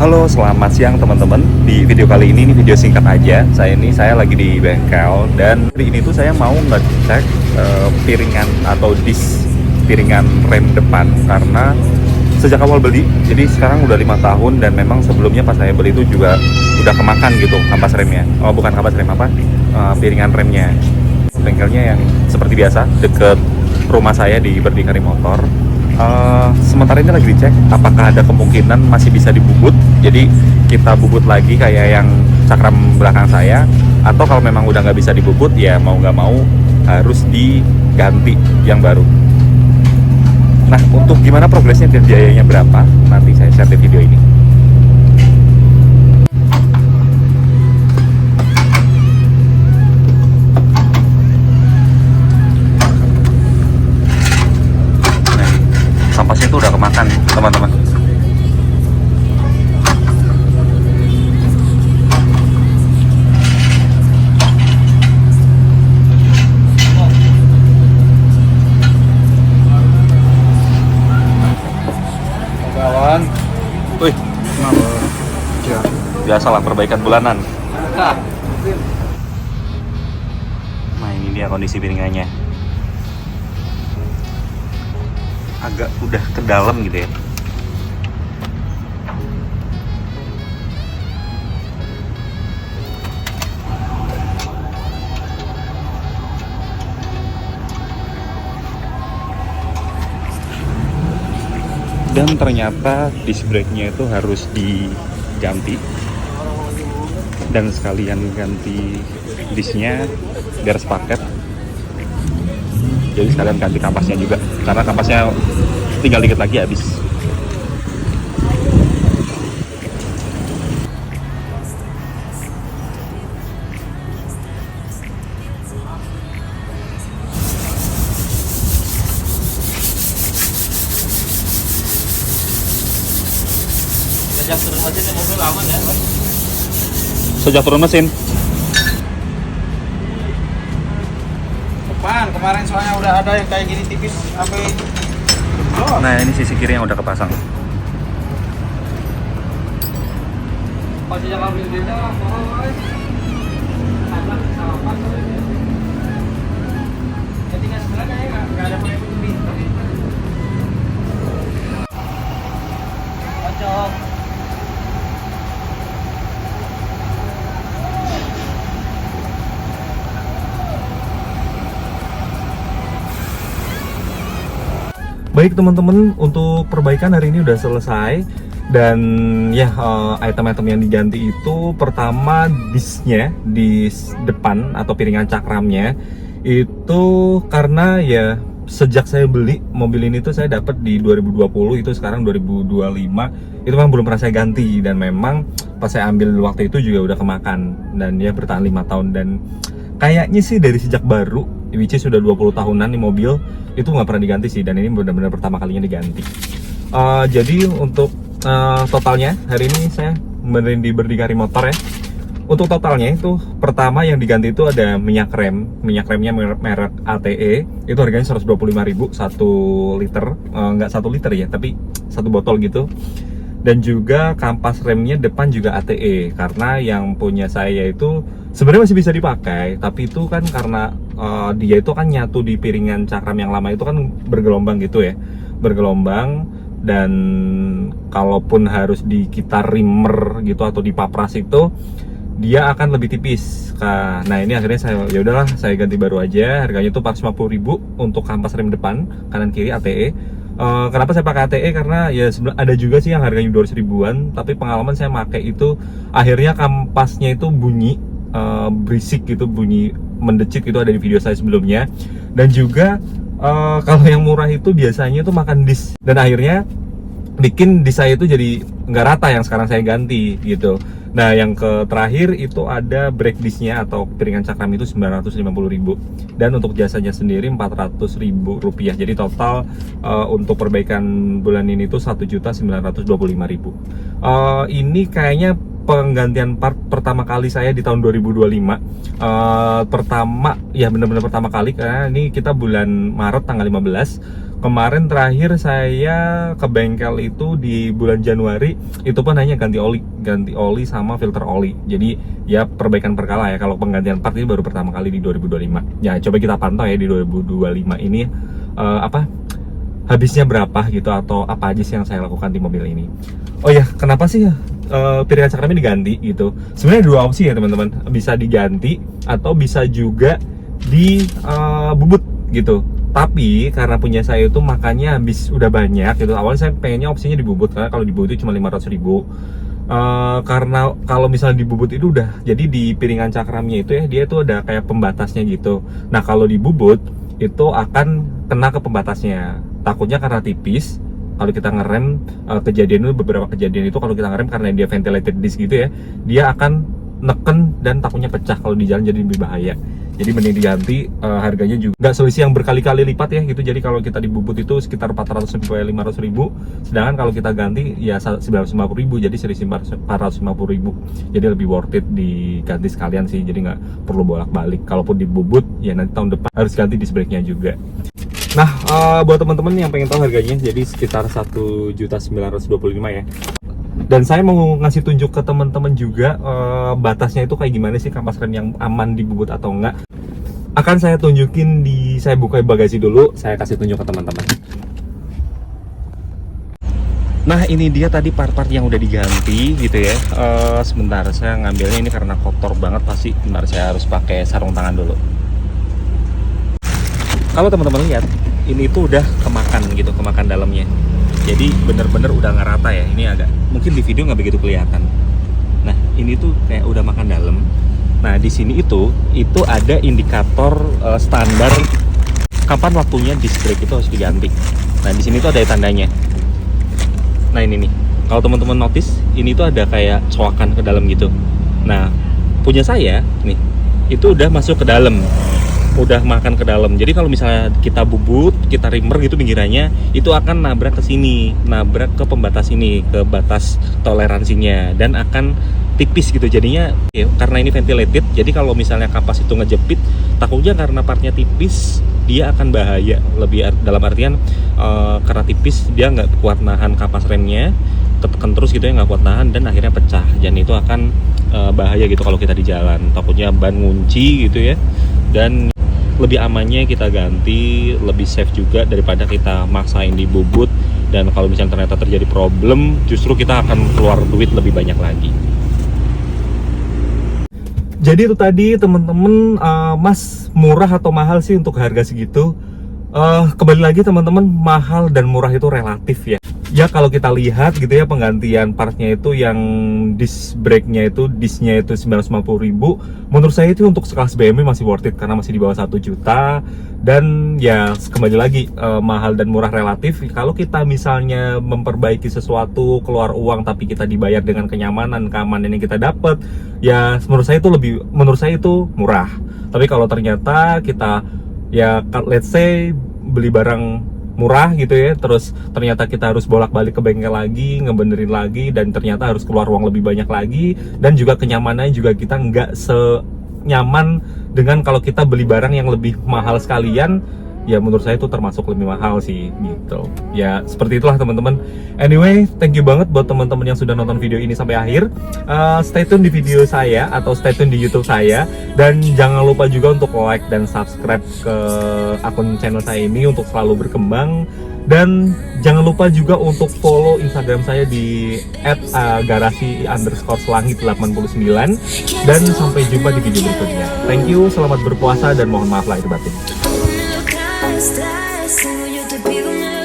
Halo, selamat siang teman-teman. Di video kali ini video singkat aja. Saya lagi di bengkel dan hari ini tuh saya mau ngecek piringan atau disk piringan rem depan karena sejak awal beli, jadi sekarang udah 5 tahun dan memang sebelumnya pas saya beli itu juga udah kemakan gitu kampas remnya. Oh, bukan kampas rem apa? Piringan remnya. Bengkelnya yang seperti biasa deket rumah saya di Berdikari Motor. Sementara ini lagi dicek apakah ada kemungkinan masih bisa dibubut, jadi kita bubut lagi kayak yang cakram belakang saya, atau kalau memang udah nggak bisa dibubut ya mau nggak mau harus diganti yang baru. Nah, untuk gimana progresnya dan biayanya berapa, nanti saya share di video ini. Sampahnya itu udah kemakan teman-teman. Kawan, Wih, biasalah perbaikan bulanan. Nah, ini dia kondisi piringannya. Agak udah ke dalam gitu ya. Dan ternyata disc brake-nya itu harus diganti, dan sekalian ganti disknya biar sepaket. Jadi sekalian ganti kampasnya juga, karena kampasnya tinggal dikit lagi habis. sejak turun mesin ini mobil aman ya? Sejak turun mesin, Depan kemarin soalnya udah ada yang kayak gini tipis sampai. nah ini sisi kiri yang udah kepasang. Pas sejak ambil beda lah, jadi nggak sebenarnya nggak ada pakai lebih. Cocok. Baik teman-teman, untuk perbaikan hari ini udah selesai. Dan ya, item-item yang diganti itu pertama disknya, disk depan atau piringan cakramnya. Itu karena ya sejak saya beli mobil ini tuh saya dapat di 2020, itu sekarang 2025. Itu memang belum pernah saya ganti, dan memang pas saya ambil waktu itu juga udah kemakan, dan dia bertahan 5 tahun. Dan kayaknya sih dari sejak baru, which is sudah 20 tahunan nih mobil, itu nggak pernah diganti sih, dan ini benar-benar pertama kalinya diganti. Jadi untuk totalnya hari ini saya benerin di Berdikari Motor ya. Untuk totalnya itu pertama yang diganti itu ada minyak remnya merek ATE, itu harganya 125.000 1 liter, nggak 1 liter ya, tapi 1 botol gitu. Dan juga kampas remnya depan juga ATE, karena yang punya saya itu sebenarnya masih bisa dipakai, tapi itu kan karena dia itu kan nyatu di piringan cakram yang lama itu kan bergelombang gitu ya, bergelombang. Dan kalaupun harus kita rimmer gitu atau dipapras itu dia akan lebih tipis. Nah ini akhirnya ya udahlah saya ganti baru aja. Harganya tuh 450.000 untuk kampas rem depan kanan kiri ATE. Kenapa saya pakai ATE? Karena ya ada juga sih yang harganya 200 ribuan, tapi pengalaman saya pakai itu akhirnya kampasnya itu bunyi berisik gitu, bunyi mendecit gitu, ada di video saya sebelumnya. Dan juga kalau yang murah itu biasanya itu makan disk, dan akhirnya bikin disk saya itu jadi nggak rata yang sekarang saya ganti gitu. Nah yang terakhir itu ada brake disknya atau piringan cakram itu 950.000, dan untuk jasanya sendiri 400.000 rupiah. Jadi total untuk perbaikan bulan ini tuh 1.925.000. Ini kayaknya penggantian part pertama kali saya di tahun 2025. Pertama ya, benar-benar pertama kali, karena ini kita bulan Maret tanggal 15. Kemarin terakhir saya ke bengkel itu di bulan Januari, itu pun hanya ganti oli sama filter oli. Jadi ya perbaikan perkala ya. Kalau penggantian part ini baru pertama kali di 2025. Ya coba kita pantau ya di 2025 ini habisnya berapa gitu, atau apa aja sih yang saya lakukan di mobil ini. Oh ya, kenapa sih piringan cakram ini diganti gitu? Sebenarnya dua opsi ya teman-teman, bisa diganti atau bisa juga dibubut gitu. Tapi karena punya saya itu makanya habis udah banyak gitu. Awalnya saya pengennya opsinya dibubut, karena kalau dibubut itu cuma 500.000. Karena kalau misalnya dibubut itu udah jadi di piringan cakramnya itu ya, dia itu ada kayak pembatasnya gitu. Nah kalau dibubut itu akan kena ke pembatasnya. Takutnya karena tipis, kalau kita ngerem, kejadian itu beberapa kejadian itu kalau kita ngerem karena dia ventilated disc gitu ya, dia akan neken dan takutnya pecah kalau di jalan, jadi lebih bahaya. Jadi mending diganti, harganya juga nggak selisih yang berkali-kali lipat ya gitu. Jadi kalau kita dibubut itu sekitar 400.000 sampai 500.000, sedangkan kalau kita ganti ya 950.000, jadi selisih 450.000. Jadi lebih worth it diganti sekalian sih, jadi nggak perlu bolak-balik. Kalaupun dibubut ya nanti tahun depan harus ganti disc brake-nya juga. Nah, buat teman-teman yang pengen tahu harganya, jadi sekitar 1.925.000 ya. Dan saya mau ngasih tunjuk ke teman-teman juga batasnya itu kayak gimana sih, kampas rem yang aman dibubut atau enggak. Akan saya tunjukin saya buka bagasi dulu, saya kasih tunjuk ke teman-teman. Nah ini dia tadi part-part yang udah diganti gitu ya. Sebentar, saya ngambilnya ini karena kotor banget pasti. Sebentar, saya harus pakai sarung tangan dulu. Kalau teman-teman lihat, ini tuh udah kemakan dalamnya. Jadi bener-bener udah nggak rata ya. Ini agak, mungkin di video nggak begitu kelihatan. Nah ini tuh kayak udah makan dalam. Nah di sini itu ada indikator standar kapan waktunya disc brake itu harus diganti. Nah di sini tuh ada tandanya. Nah ini nih, kalau teman-teman notice, ini tuh ada kayak coakan ke dalam gitu. Nah punya saya nih, itu udah masuk ke dalam, udah makan ke dalam. Jadi kalau misalnya kita bubut, kita rimmer gitu pinggirannya, itu akan nabrak ke sini, nabrak ke pembatas ini, ke batas toleransinya, dan akan tipis gitu jadinya ya, karena ini ventilated. Jadi kalau misalnya kapas itu ngejepit, takutnya karena partnya tipis dia akan bahaya. Lebih dalam artian karena tipis dia nggak kuat nahan kapas remnya, ketekan terus gitu ya, nggak kuat nahan dan akhirnya pecah. Dan itu akan bahaya gitu kalau kita di jalan, takutnya ban ngunci gitu ya. Dan lebih amannya kita ganti, lebih safe juga daripada kita maksain dibubut, dan kalau misalnya ternyata terjadi problem, justru kita akan keluar duit lebih banyak lagi. Jadi itu tadi teman-teman, Mas, murah atau mahal sih untuk harga segitu? Kembali lagi teman-teman, mahal dan murah itu relatif ya. Ya kalau kita lihat gitu ya, penggantian partnya itu yang disc brake-nya itu, disc-nya itu 950.000. Menurut saya itu untuk sekelas BMW masih worth it, karena masih di bawah 1 juta. Dan ya kembali lagi, mahal dan murah relatif. Kalau kita misalnya memperbaiki sesuatu, keluar uang tapi kita dibayar dengan kenyamanan, keamanan yang kita dapat, ya menurut saya itu murah. Tapi kalau ternyata kita ya let's say beli barang murah gitu ya, terus ternyata kita harus bolak-balik ke bengkel lagi, ngebenerin lagi, dan ternyata harus keluar uang lebih banyak lagi, dan juga kenyamanannya juga kita nggak senyaman dengan kalau kita beli barang yang lebih mahal sekalian. Ya menurut saya itu termasuk lebih mahal sih gitu. Ya seperti itulah teman-teman. Anyway, thank you banget buat teman-teman yang sudah nonton video ini sampai akhir. Stay tune di video saya atau stay tune di YouTube saya, dan jangan lupa juga untuk like dan subscribe ke akun channel saya ini untuk selalu berkembang. Dan jangan lupa juga untuk follow Instagram saya di @garasi_selangit89. Dan sampai jumpa di video berikutnya. Thank you, selamat berpuasa dan mohon maaf lahir batin. Stars, singing you to be the